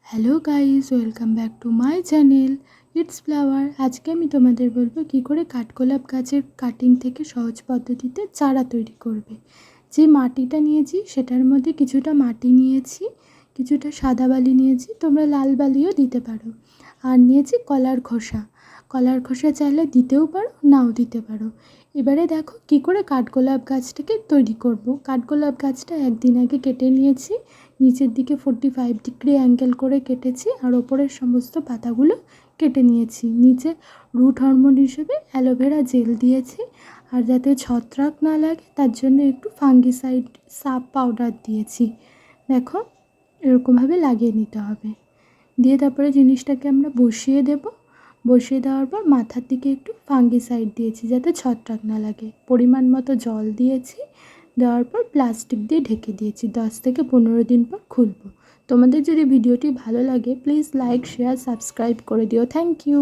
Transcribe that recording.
Hello guys, welcome back to my channel it's flower. আজকে আমি তোমাদের বলবো কী করে কাঠগোলাপ গাছের কাটিং থেকে সহজ পদ্ধতিতে চারা তৈরি করবে। যে মাটিটা নিয়েছি সেটার মধ্যে কিছুটা মাটি নিয়েছি, কিছুটা সাদা বালি নিয়েছি, তোমরা লাল বালিও দিতে পারো। আর নিয়েছি কলার খোসা। কলার খোসা চাইলে দিতেও পারো, নাও দিতে পারো। এবারে দেখো কী করে কাঠগোলাপ গাছটাকে তৈরি করব। কাঠগোলাপ গাছটা একদিন আগে কেটে নিয়েছি, নিচের দিকে 45 ডিগ্রি অ্যাঙ্গেল করে কেটেছি, আর ওপরের সমস্ত পাতাগুলো কেটে নিয়েছি। নিচে রুট হরমোন হিসেবে অ্যালোভেরা জেল দিয়েছি, আর যাতে ছত্রাক না লাগে তার জন্য একটু ফাঙ্গিসাইড সাপ পাউডার দিয়েছি। দেখো এরকমভাবে লাগিয়ে নিতে হবে। দিয়ে তারপরে জিনিসটাকে আমরা বসিয়ে দেব। বসিয়ে দেওয়ার পর মাথার দিকে একটু ফাঙ্গিসাইড দিয়েছি যাতে ছত্রাক না লাগে। পরিমাণ মতো জল দিয়েছি, দেওয়ার পর প্লাস্টিক দিয়ে ঢেকে দিয়েছি। 10 থেকে 15 দিন পর খুলব। তোমাদের যদি ভিডিওটি ভালো লাগে প্লিজ লাইক, শেয়ার, সাবস্ক্রাইব করে দিও। Thank you.